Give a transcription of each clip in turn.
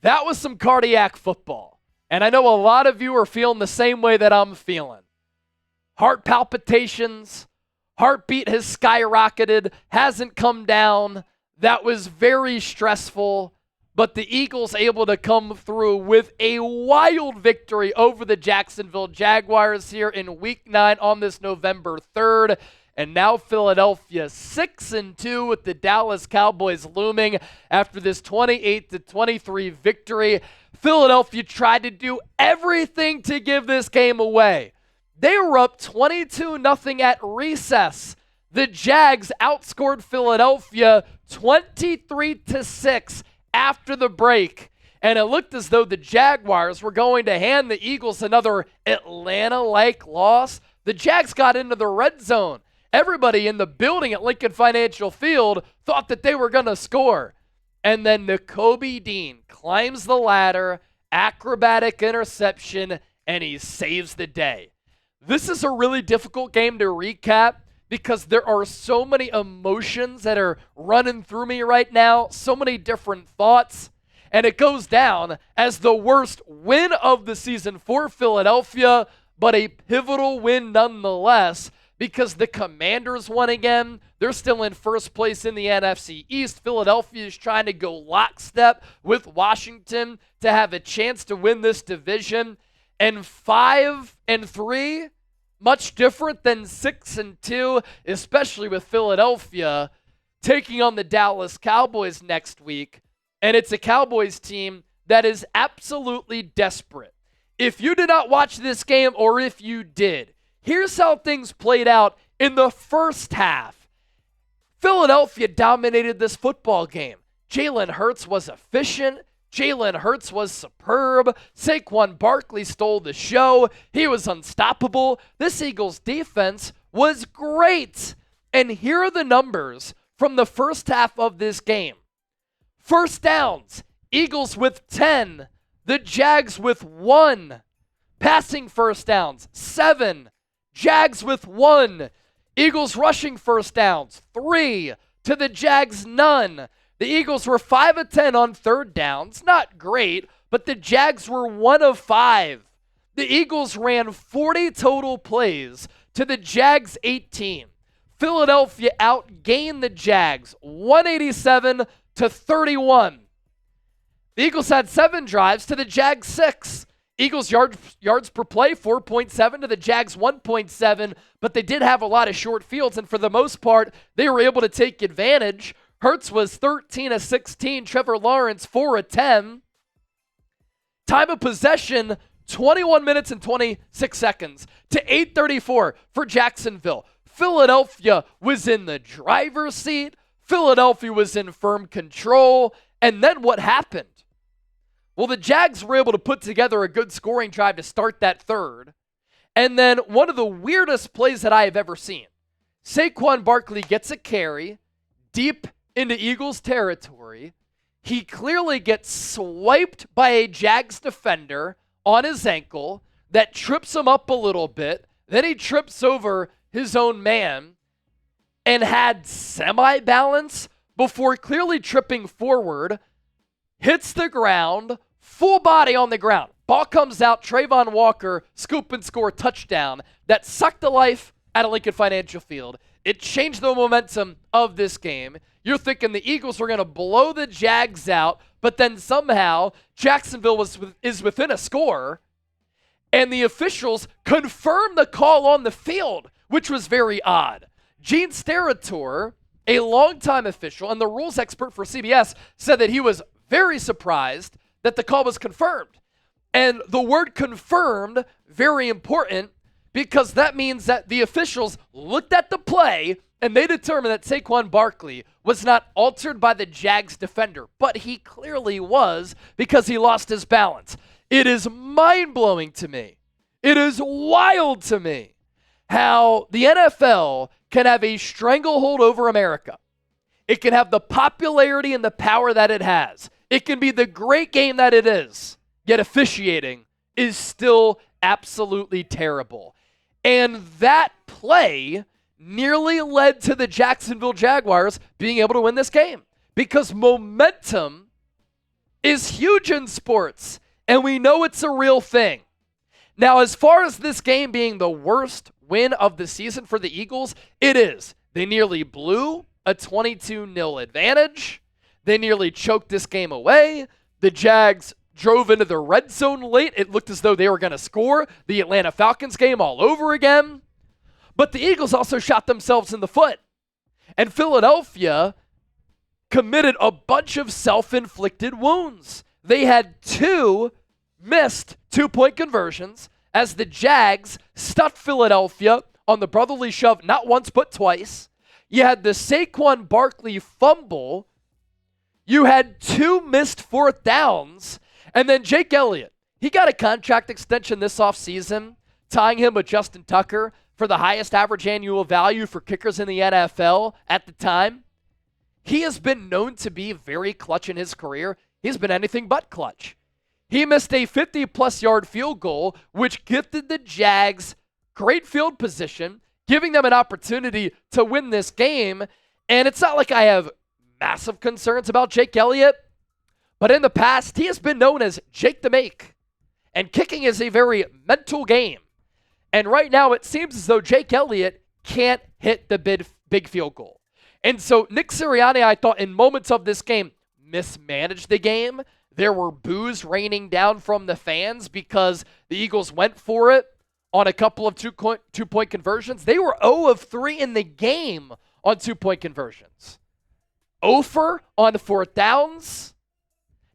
That was some cardiac football. And I know a lot of you are feeling the same way that I'm feeling. Heart palpitations, heartbeat has skyrocketed, hasn't come down. That was very stressful, but the Eagles able to come through with a wild victory over the Jacksonville Jaguars here in Week 9 on this November 3rd. And now Philadelphia 6-2 with the Dallas Cowboys looming after this 28-23 victory. Philadelphia tried to do everything to give this game away. They were up 22-0 at recess. The Jags outscored Philadelphia 23-6 after the break. And it looked as though the Jaguars were going to hand the Eagles another Atlanta-like loss. The Jags got into the red zone. Everybody in the building at Lincoln Financial Field thought that they were going to score. And then Nakobe Dean climbs the ladder, acrobatic interception, and he saves the day. This is a really difficult game to recap because there are so many emotions that are running through me right now, so many different thoughts, and it goes down as the worst win of the season for Philadelphia, but a pivotal win nonetheless because the Commanders won again. They're still in first place in the NFC East. Philadelphia is trying to go lockstep with Washington to have a chance to win this division. And 5-3, much different than 6-2, especially with Philadelphia taking on the Dallas Cowboys next week. And it's a Cowboys team that is absolutely desperate. If you did not watch this game, or if you did, here's how things played out in the first half. Philadelphia dominated this football game. Jalen Hurts was efficient. Jalen Hurts was superb. Saquan Barkley stole the show. He was unstoppable. This Eagles defense was great. And here are the numbers from the first half of this game. First downs, Eagles with 10. The Jags with 1. Passing first downs, 7. Jags with 1. Eagles rushing first downs, 3. To the Jags, none. The Eagles were 5 of 10 on third downs. Not great, but the Jags were 1 of 5. The Eagles ran 40 total plays to the Jags 18. Philadelphia outgained the Jags 187-31. The Eagles had 7 drives to the Jags 6. Eagles yards per play, 4.7 to the Jags 1.7, but they did have a lot of short fields, and for the most part, they were able to take advantage. Hurts was 13 of 16, Trevor Lawrence 4 of 10. Time of possession, 21 minutes and 26 seconds to 8:34 for Jacksonville. Philadelphia was in the driver's seat. Philadelphia was in firm control, and then what happened? Well, the Jags were able to put together a good scoring drive to start that third. And then one of the weirdest plays that I have ever seen. Saquon Barkley gets a carry deep into Eagles territory. He clearly gets swiped by a Jags defender on his ankle that trips him up a little bit. Then he trips over his own man and had semi-balance before clearly tripping forward. Hits the ground, full body on the ground. Ball comes out, Trayvon Walker, scoop and score touchdown that sucked the life out of Lincoln Financial Field. It changed the momentum of this game. You're thinking the Eagles were going to blow the Jags out, but then somehow Jacksonville is within a score, and the officials confirmed the call on the field, which was very odd. Gene Steratore, a longtime official and the rules expert for CBS, said that he was very surprised that the call was confirmed. And the word confirmed, very important, because that means that the officials looked at the play and they determined that Saquon Barkley was not altered by the Jags defender, but he clearly was because he lost his balance. It is mind-blowing to me. It is wild to me how the NFL can have a stranglehold over America. It can have the popularity and the power that it has. It can be the great game that it is, yet officiating is still absolutely terrible. And that play nearly led to the Jacksonville Jaguars being able to win this game because momentum is huge in sports, and we know it's a real thing. Now, as far as this game being the worst win of the season for the Eagles, it is. They nearly blew a 22-0 advantage. They nearly choked this game away. The Jags drove into the red zone late. It looked as though they were going to score the Atlanta Falcons game all over again. But the Eagles also shot themselves in the foot. And Philadelphia committed a bunch of self-inflicted wounds. They had 2 missed 2-point conversions as the Jags stuffed Philadelphia on the brotherly shove not once but twice. You had the Saquon Barkley fumble. You had 2 missed 4th downs. And then Jake Elliott, he got a contract extension this offseason, tying him with Justin Tucker for the highest average annual value for kickers in the NFL at the time. He has been known to be very clutch in his career. He's been anything but clutch. He missed a 50-plus yard field goal, which gifted the Jags great field position, giving them an opportunity to win this game. And it's not like I have massive concerns about Jake Elliott, but in the past, he has been known as Jake the Make. And kicking is a very mental game. And right now, it seems as though Jake Elliott can't hit the big field goal. And so Nick Sirianni, I thought, in moments of this game, mismanaged the game. There were boos raining down from the fans because the Eagles went for it on a couple of two-point conversions. They were 0 of 3 in the game on 2-point conversions. 0 for on 4th downs.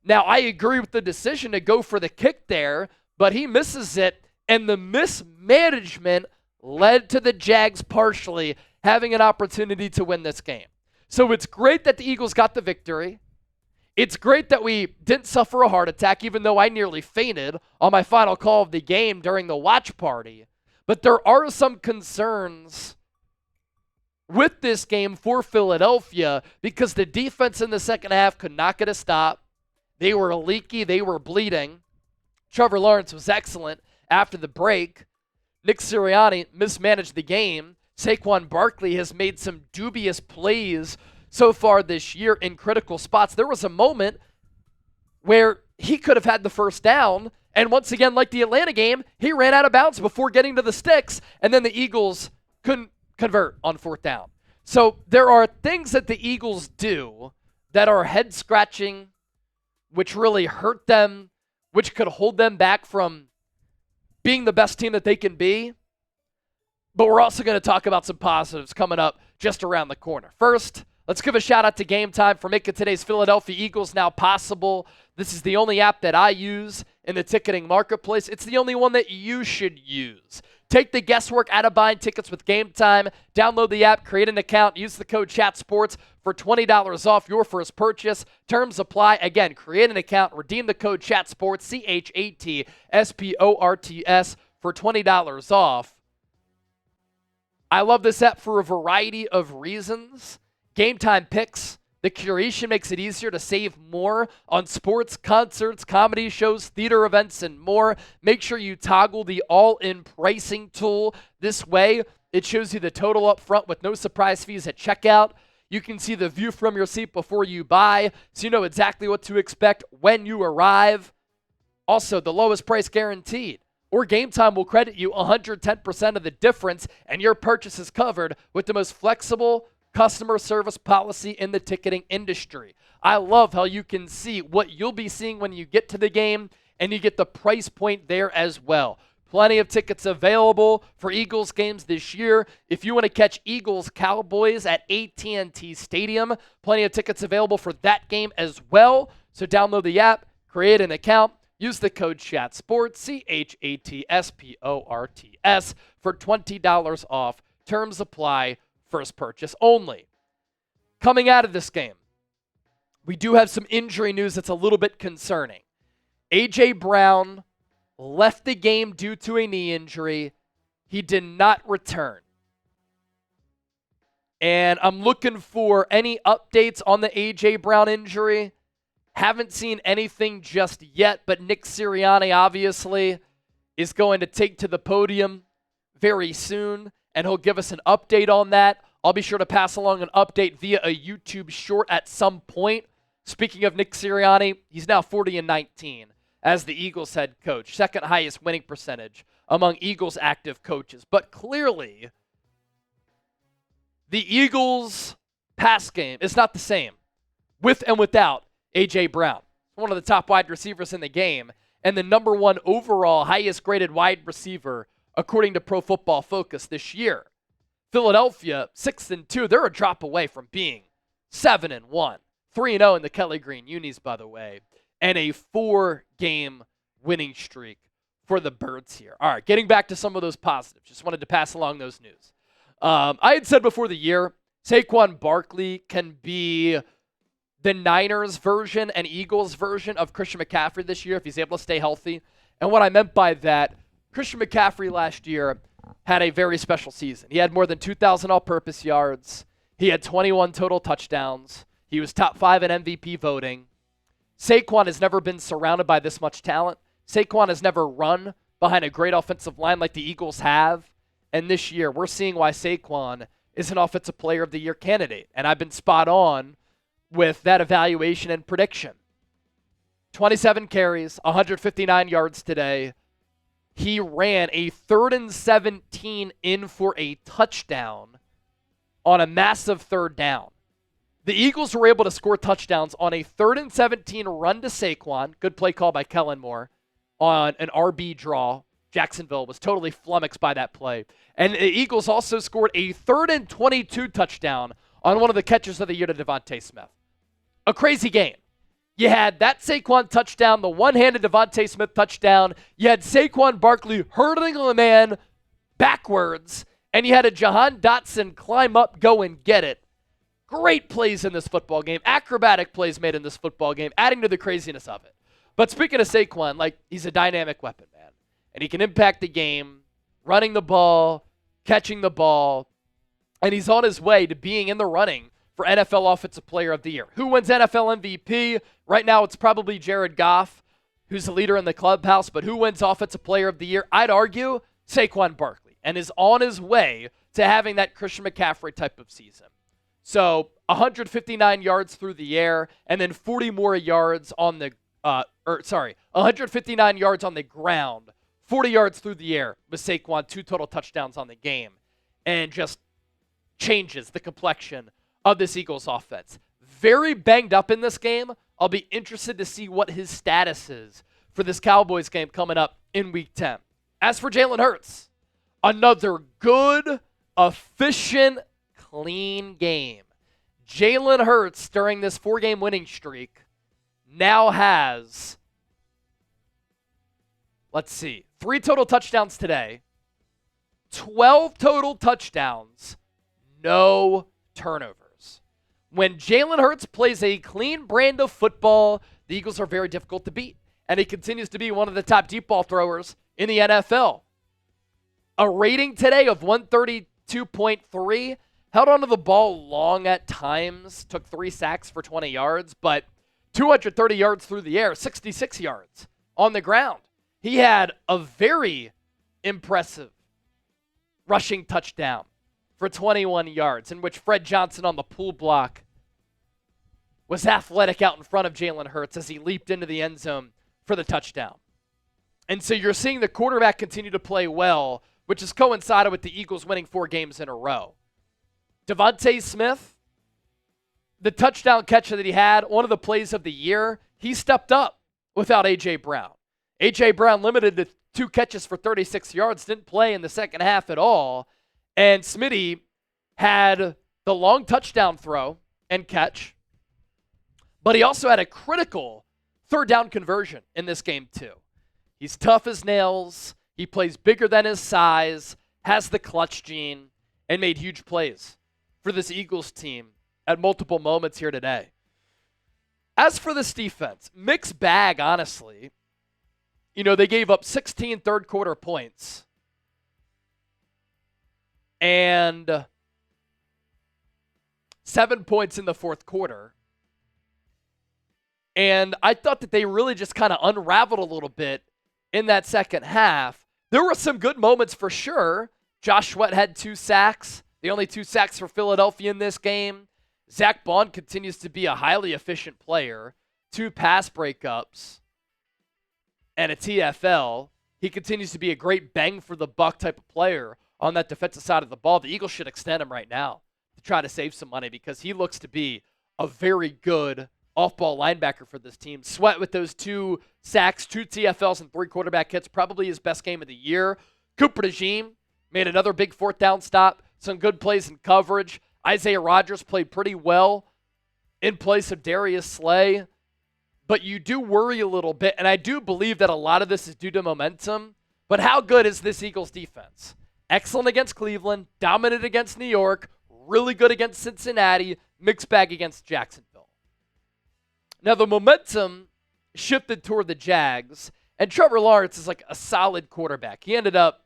Now, I agree with the decision to go for the kick there, but he misses it, and the mismanagement led to the Jags partially having an opportunity to win this game. So it's great that the Eagles got the victory. It's great that we didn't suffer a heart attack, even though I nearly fainted on my final call of the game during the watch party. But there are some concerns with this game for Philadelphia because the defense in the second half could not get a stop. They were leaky. They were bleeding. Trevor Lawrence was excellent after the break. Nick Sirianni mismanaged the game. Saquon Barkley has made some dubious plays so far this year in critical spots. There was a moment where he could have had the first down, and once again, like the Atlanta game, he ran out of bounds before getting to the sticks, and then the Eagles couldn't convert on 4th down. So there are things that the Eagles do that are head-scratching, which really hurt them, which could hold them back from being the best team that they can be. But we're also going to talk about some positives coming up just around the corner. First, let's give a shout out to Game Time for making today's Philadelphia Eagles now possible. This is the only app that I use in the ticketing marketplace. It's the only one that you should use. Take the guesswork out of buying tickets with Game Time. Download the app, create an account, use the code CHATSPORTS for $20 off your first purchase. Terms apply. Again, create an account, redeem the code CHATSPORTS, CHATSPORTS for $20 off. I love this app for a variety of reasons. Game Time picks. The curation makes it easier to save more on sports, concerts, comedy shows, theater events, and more. Make sure you toggle the all-in pricing tool. This way, it shows you the total up front with no surprise fees at checkout. You can see the view from your seat before you buy, so you know exactly what to expect when you arrive. Also, the lowest price guaranteed. Or Game Time will credit you 110% of the difference, and your purchase is covered with the most flexible customer service policy in the ticketing industry. I love how you can see what you'll be seeing when you get to the game, and you get the price point there as well. Plenty of tickets available for Eagles games this year. If you want to catch Eagles Cowboys at AT&T Stadium, plenty of tickets available for that game as well. So download the app, create an account, use the code CHATSPORTS, CHATSPORTS for $20 off. Terms apply. First purchase only. Coming out of this game, we do have some injury news that's a little bit concerning. A.J. Brown left the game due to a knee injury. He did not return. And I'm looking for any updates on the A.J. Brown injury. Haven't seen anything just yet, but Nick Sirianni obviously is going to take to the podium very soon, and he'll give us an update on that. I'll be sure to pass along an update via a YouTube short at some point Speaking of Nick Sirianni, he's now 40-19 as the Eagles head coach, second highest winning percentage among Eagles active coaches. But clearly, the Eagles' pass game is not the same with and without A.J. Brown, one of the top wide receivers in the game, and the number one overall highest graded wide receiver according to Pro Football Focus this year. Philadelphia, 6-2, they're a drop away from being 7-1. 3-0 in the Kelly Green Unis, by the way, and a 4-game winning streak for the Birds here. All right, getting back to some of those positives. Just wanted to pass along those news. I had said before the year, Saquon Barkley can be the Niners version and Eagles version of Christian McCaffrey this year if he's able to stay healthy. And what I meant by that, Christian McCaffrey last year had a very special season. He had more than 2,000 all-purpose yards. He had 21 total touchdowns. He was top 5 in MVP voting. Saquon has never been surrounded by this much talent. Saquon has never run behind a great offensive line like the Eagles have. And this year, we're seeing why Saquon is an Offensive Player of the Year candidate. And I've been spot on with that evaluation and prediction. 27 carries, 159 yards today. He ran a 3rd and 17 in for a touchdown on a massive third down. The Eagles were able to score touchdowns on a 3rd and 17 run to Saquon. Good play call by Kellen Moore on an RB draw. Jacksonville was totally flummoxed by that play. And the Eagles also scored a 3rd and 22 touchdown on one of the catches of the year to Devontae Smith. A crazy game. You had that Saquon touchdown, the one-handed Devontae Smith touchdown. You had Saquon Barkley hurdling a man backwards. And you had a Jahan Dotson climb up, go and get it. Great plays in this football game. Acrobatic plays made in this football game, adding to the craziness of it. But speaking of Saquon, he's a dynamic weapon, man. And he can impact the game, running the ball, catching the ball. And he's on his way to being in the running for NFL Offensive Player of the Year. Who wins NFL MVP? Right now, it's probably Jared Goff, who's the leader in the clubhouse. But who wins Offensive Player of the Year? I'd argue Saquon Barkley, and is on his way to having that Christian McCaffrey type of season. So 159 yards through the air, and then 40 more yards on the 159 yards on the ground, 40 yards through the air with Saquon, 2 total touchdowns on the game, and just changes the complexion of this Eagles offense. Very banged up in this game. I'll be interested to see what his status is for this Cowboys game coming up in Week 10. As for Jalen Hurts, another good, efficient, clean game. Jalen Hurts, during this 4-game winning streak, now has, 3 total touchdowns today, 12 total touchdowns, no turnovers. When Jalen Hurts plays a clean brand of football, the Eagles are very difficult to beat. And he continues to be one of the top deep ball throwers in the NFL. A rating today of 132.3. Held onto the ball long at times. Took 3 sacks for 20 yards. But 230 yards through the air. 66 yards on the ground. He had a very impressive rushing touchdown for 21 yards, in which Fred Johnson on the pull block was athletic out in front of Jalen Hurts as he leaped into the end zone for the touchdown. And so you're seeing the quarterback continue to play well, which has coincided with the Eagles winning 4 games in a row. Devontae Smith, the touchdown catch that he had, one of the plays of the year, he stepped up without A.J. Brown. A.J. Brown limited to 2 catches for 36 yards, didn't play in the second half at all. And Smitty had the long touchdown throw and catch, but he also had a critical 3rd down conversion in this game too. He's tough as nails. He plays bigger than his size, has the clutch gene, and made huge plays for this Eagles team at multiple moments here today. As for this defense, mixed bag, honestly. They gave up 16 third-quarter points and 7 points in the fourth quarter. And I thought that they really just kind of unraveled a little bit in that second half. There were some good moments for sure. Josh Sweat had 2 sacks. The only 2 sacks for Philadelphia in this game. Zach Bond continues to be a highly efficient player, 2 pass breakups, and a TFL. He continues to be a great bang for the buck type of player on that defensive side of the ball. The Eagles should extend him right now to try to save some money because he looks to be a very good off-ball linebacker for this team. Sweat with those 2 sacks, 2 TFLs, and 3 quarterback hits, probably his best game of the year. Cooper DeJean made another big 4th down stop, some good plays in coverage. Isaiah Rodgers played pretty well in place of Darius Slay. But you do worry a little bit, and I do believe that a lot of this is due to momentum. But how good is this Eagles defense? Excellent against Cleveland, dominant against New York, really good against Cincinnati, mixed bag against Jacksonville. Now the momentum shifted toward the Jags, and Trevor Lawrence is like a solid quarterback. He ended up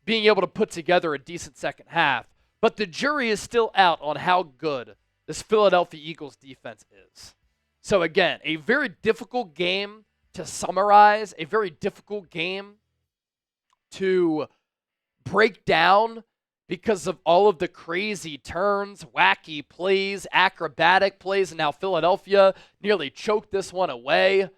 being able to put together a decent second half, but the jury is still out on how good this Philadelphia Eagles defense is. So again, a very difficult game to summarize, a very difficult game to break down because of all of the crazy turns, wacky plays, acrobatic plays, and now Philadelphia nearly choked this one away.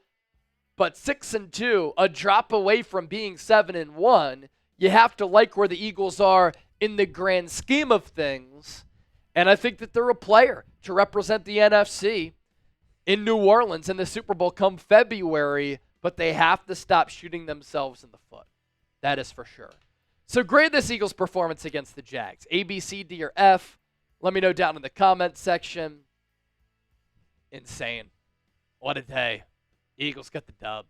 But 6-2, a drop away from being 7-1. You have to like where the Eagles are in the grand scheme of things. And I think that they're a player to represent the NFC in New Orleans in the Super Bowl come February, but they have to stop shooting themselves in the foot. That is for sure. So grade this Eagles performance against the Jags. A, B, C, D, or F. Let me know down in the comments section. Insane. What a day. Eagles got the dub.